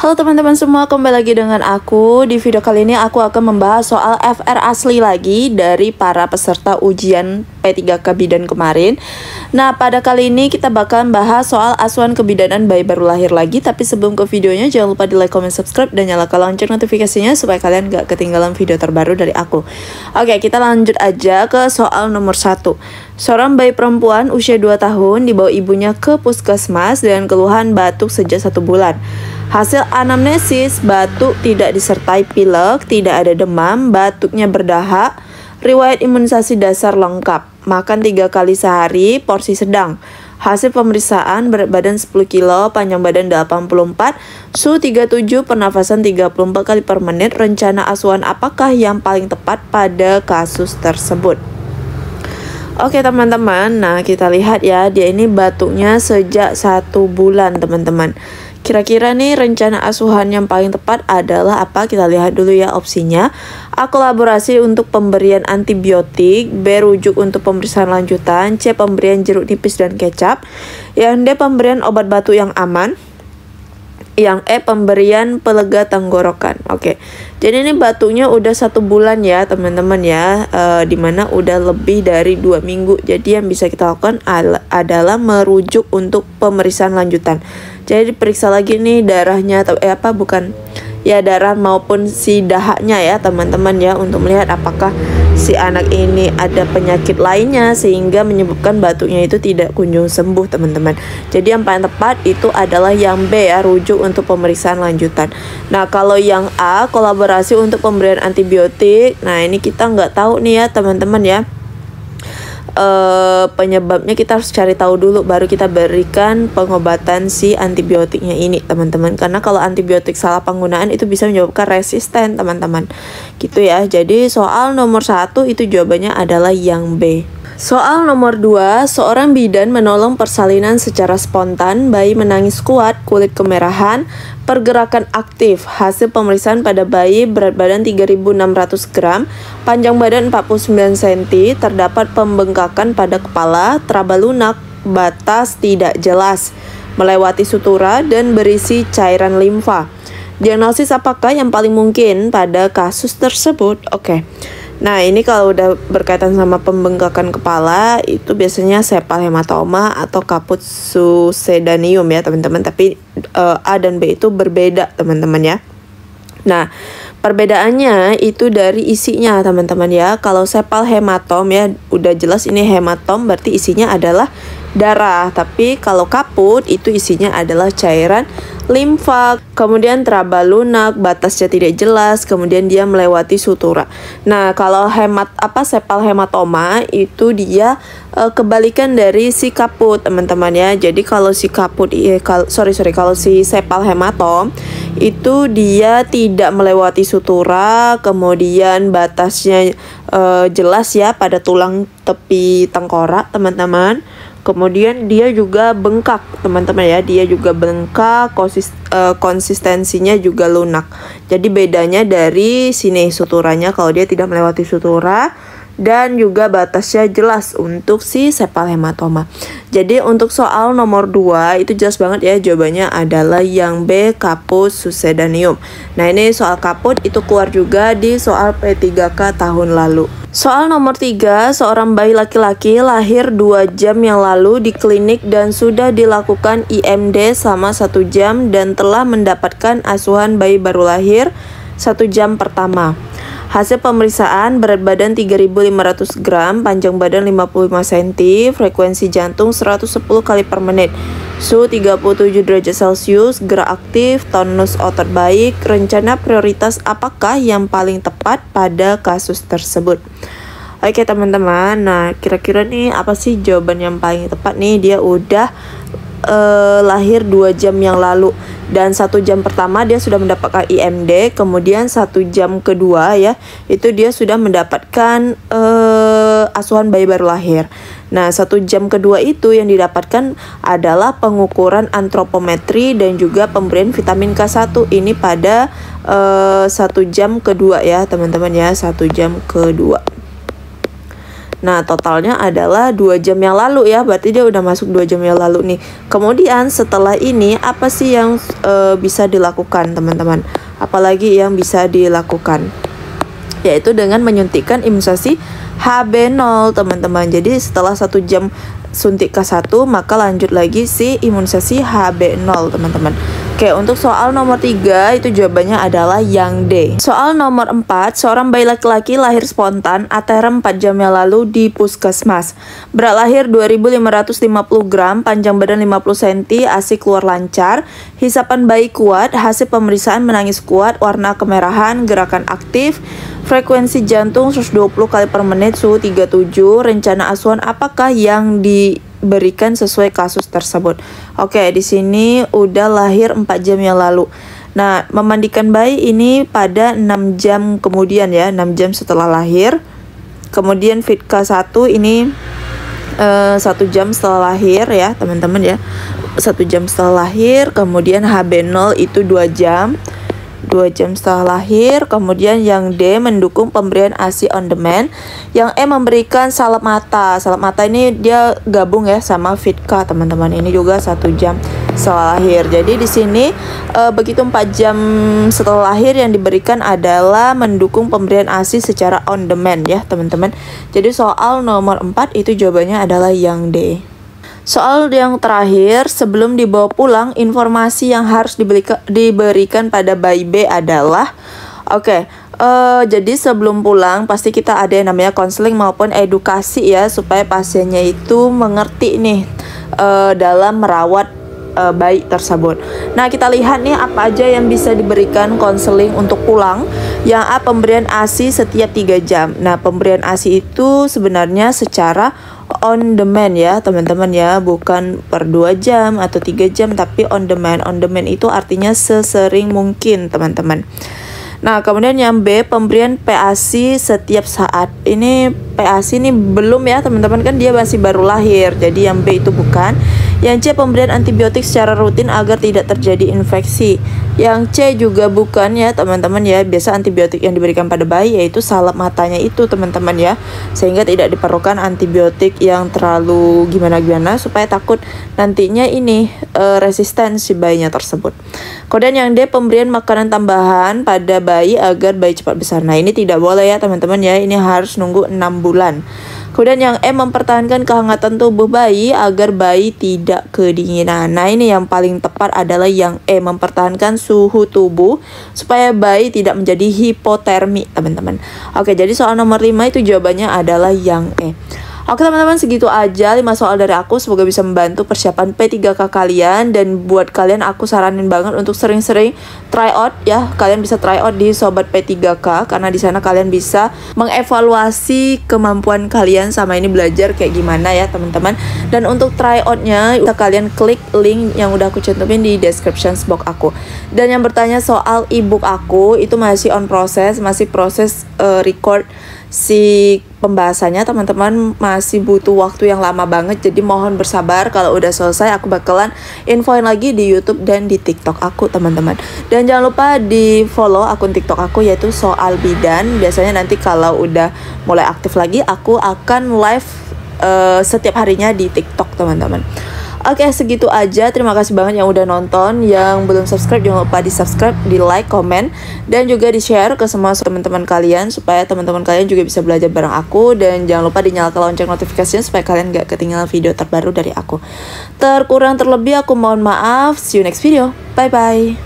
Halo teman-teman semua, kembali lagi dengan aku. Di video kali ini aku akan membahas soal FR asli lagi dari para peserta ujian P3K Bidan kemarin. Nah, pada kali ini kita bakalan bahas soal asuhan kebidanan bayi baru lahir lagi. Tapi sebelum ke videonya, jangan lupa di like, comment, subscribe, dan nyalakan lonceng notifikasinya supaya kalian gak ketinggalan video terbaru dari aku. Oke, kita lanjut aja ke soal nomor 1. Seorang bayi perempuan usia 2 tahun dibawa ibunya ke puskesmas dengan keluhan batuk sejak 1 bulan. Hasil anamnesis, batuk tidak disertai pilek, tidak ada demam, batuknya berdahak, riwayat imunisasi dasar lengkap, makan 3 kali sehari, porsi sedang. Hasil pemeriksaan, berat badan 10 kg, panjang badan 84, suhu 37, pernafasan 34 kali per menit. Rencana asuhan apakah yang paling tepat pada kasus tersebut? Oke teman-teman, nah kita lihat ya, dia ini batuknya sejak 1 bulan teman-teman. Kira-kira nih rencana asuhan yang paling tepat adalah apa? Kita lihat dulu ya opsinya. A. Kolaborasi untuk pemberian antibiotik. B. Rujuk untuk pemeriksaan lanjutan. C. Pemberian jeruk nipis dan kecap. Yang D. Pemberian obat batuk yang aman. Yang E. Pemberian pelega tenggorokan. Oke, jadi ini batuknya udah 1 bulan ya teman-teman ya, dimana udah lebih dari 2 minggu. Jadi yang bisa kita lakukan adalah merujuk untuk pemeriksaan lanjutan. Jadi diperiksa lagi nih darahnya, darah maupun si dahaknya ya teman-teman ya, untuk melihat apakah si anak ini ada penyakit lainnya sehingga menyebabkan batuknya itu tidak kunjung sembuh teman-teman. Jadi yang paling tepat itu adalah yang B ya, rujuk untuk pemeriksaan lanjutan. Nah kalau yang A, kolaborasi untuk pemberian antibiotik, nah ini kita nggak tahu nih ya teman-teman ya. Penyebabnya kita harus cari tahu dulu baru kita berikan pengobatan si antibiotiknya ini teman-teman, karena kalau antibiotik salah penggunaan itu bisa menyebabkan resisten teman-teman gitu ya. Jadi soal nomor 1 itu jawabannya adalah yang B. Soal nomor 2, seorang bidan menolong persalinan secara spontan, bayi menangis kuat, kulit kemerahan, pergerakan aktif. Hasil pemeriksaan pada bayi, berat badan 3.600 gram, panjang badan 49 cm, terdapat pembengkakan pada kepala, teraba lunak, batas tidak jelas, melewati sutura, dan berisi cairan limfa. Diagnosis apakah yang paling mungkin pada kasus tersebut? Oke. Nah ini kalau udah berkaitan sama pembengkakan kepala itu biasanya sepal hematoma atau kaput succedaneum ya teman-teman. Tapi A dan B itu berbeda teman-teman ya. Nah perbedaannya itu dari isinya teman-teman ya. Kalau sepal hematom ya udah jelas ini hematom, berarti isinya adalah darah. Tapi kalau kaput itu isinya adalah cairan limfa. Kemudian teraba lunak, batasnya tidak jelas, kemudian dia melewati sutura. Nah kalau sepal hematoma itu dia kebalikan dari si kaput teman-teman ya. Jadi kalau si kaput kalau si sepal hematom itu dia tidak melewati sutura, kemudian batasnya jelas ya pada tulang tepi tengkorak teman-teman. Kemudian dia juga bengkak teman-teman ya, dia juga bengkak, konsistensinya juga lunak. Jadi bedanya dari sini suturanya, kalau dia tidak melewati sutura dan juga batasnya jelas untuk si sepal hematoma. Jadi untuk soal nomor 2 itu jelas banget ya, jawabannya adalah yang B, kaput succedaneum. Nah ini soal kaput itu keluar juga di soal P3K tahun lalu. Soal nomor 3, seorang bayi laki-laki lahir 2 jam yang lalu di klinik dan sudah dilakukan IMD selama 1 jam dan telah mendapatkan asuhan bayi baru lahir 1 jam pertama. Hasil pemeriksaan, berat badan 3.500 gram, panjang badan 55 cm, frekuensi jantung 110 kali per menit, suhu 37 derajat Celcius, gerak aktif, tonus otot baik. Rencana prioritas apakah yang paling tepat pada kasus tersebut? Oke teman-teman, nah kira-kira nih apa sih jawaban yang paling tepat nih? Dia udah lahir 2 jam yang lalu dan 1 jam pertama dia sudah mendapatkan IMD, kemudian 1 jam kedua ya itu dia sudah mendapatkan asuhan bayi baru lahir. Nah 1 jam kedua itu yang didapatkan adalah pengukuran antropometri dan juga pemberian vitamin K1 ini pada 1 jam kedua ya teman-teman ya, 1 jam kedua. Nah, totalnya adalah 2 jam yang lalu ya. Berarti dia udah masuk 2 jam yang lalu nih. Kemudian setelah ini apa sih yang bisa dilakukan, teman-teman? Apalagi yang bisa dilakukan? Yaitu dengan menyuntikkan imunisasi HB0, teman-teman. Jadi setelah 1 jam suntik K1, maka lanjut lagi si imunisasi HB0, teman-teman. Oke, untuk soal nomor 3 itu jawabannya adalah yang D. Soal nomor 4, seorang bayi laki-laki lahir spontan ATR 4 jam yang lalu di puskesmas. Berat lahir 2550 gram, panjang badan 50 cm, ASI keluar lancar, hisapan bayi kuat, hasil pemeriksaan menangis kuat, warna kemerahan, gerakan aktif, frekuensi jantung 120 kali per menit, suhu 37, rencana asuhan apakah yang diberikan sesuai kasus tersebut. Oke, di sini udah lahir 4 jam yang lalu. Nah, memandikan bayi ini pada 6 jam kemudian ya, 6 jam setelah lahir. Kemudian fit K1 ini 1 jam setelah lahir ya, teman-teman ya. 1 jam setelah lahir, kemudian HB0 itu 2 jam. 2 jam setelah lahir. Kemudian yang D mendukung pemberian ASI on demand. Yang E memberikan salep mata. Salep mata ini dia gabung ya sama FitK, teman-teman. Ini juga 1 jam setelah lahir. Jadi di sini begitu 4 jam setelah lahir yang diberikan adalah mendukung pemberian ASI secara on demand ya, teman-teman. Jadi soal nomor 4 itu jawabannya adalah yang D. Soal yang terakhir, sebelum dibawa pulang, informasi yang harus diberikan pada bayi B adalah jadi sebelum pulang pasti kita ada yang namanya konseling maupun edukasi ya, supaya pasiennya itu mengerti nih dalam merawat bayi tersebut. Nah, kita lihat nih apa aja yang bisa diberikan konseling untuk pulang. Yang A, pemberian ASI setiap 3 jam. Nah, pemberian ASI itu sebenarnya secara on demand ya, teman-teman ya, bukan per 2 jam atau 3 jam, tapi on demand. On demand itu artinya sesering mungkin, teman-teman. Nah, kemudian yang B, pemberian PASI setiap saat. Ini PASI ini belum ya, teman-teman, kan dia masih baru lahir. Jadi yang B itu bukan. Yang C, pemberian antibiotik secara rutin agar tidak terjadi infeksi. Yang C juga bukan ya, teman-teman ya. Biasa antibiotik yang diberikan pada bayi yaitu salep matanya itu, teman-teman ya. Sehingga tidak diperlukan antibiotik yang terlalu gimana-gimana supaya takut nantinya ini resisten si bayinya tersebut. Kemudian yang D, pemberian makanan tambahan pada bayi agar bayi cepat besar. Nah, ini tidak boleh ya, teman-teman ya. Ini harus nunggu 6 bulan. Kemudian yang E, mempertahankan kehangatan tubuh bayi agar bayi tidak kedinginan. Nah, ini yang paling tepat adalah yang E, mempertahankan suhu tubuh supaya bayi tidak menjadi hipotermi, teman-teman. Oke, jadi soal nomor 5 itu jawabannya adalah yang E. Oke, teman-teman, segitu aja 5 soal dari aku. Semoga bisa membantu persiapan P3K kalian. Dan buat kalian aku saranin banget untuk sering-sering try out ya. Kalian bisa try out di Sobat P3K, karena di sana kalian bisa mengevaluasi kemampuan kalian sama ini belajar kayak gimana ya, teman-teman. Dan untuk try outnya kalian klik link yang udah aku cantumin di description box aku. Dan yang bertanya soal ebook aku, itu masih on proses, masih proses record si pembahasannya, teman-teman. Masih butuh waktu yang lama banget, jadi mohon bersabar. Kalau udah selesai aku bakalan infoin lagi di YouTube dan di TikTok aku, teman-teman. Dan jangan lupa di follow akun TikTok aku yaitu Soal Bidan. Biasanya nanti kalau udah mulai aktif lagi aku akan live setiap harinya di TikTok, teman-teman. Oke, segitu aja. Terima kasih banget yang udah nonton. Yang belum subscribe, jangan lupa di subscribe, di like, komen, dan juga di share ke semua teman-teman kalian, supaya teman-teman kalian juga bisa belajar bareng aku. Dan jangan lupa dinyalakan lonceng notifikasinya supaya kalian gak ketinggalan video terbaru dari aku. Terkurang terlebih aku mohon maaf. See you next video. Bye bye.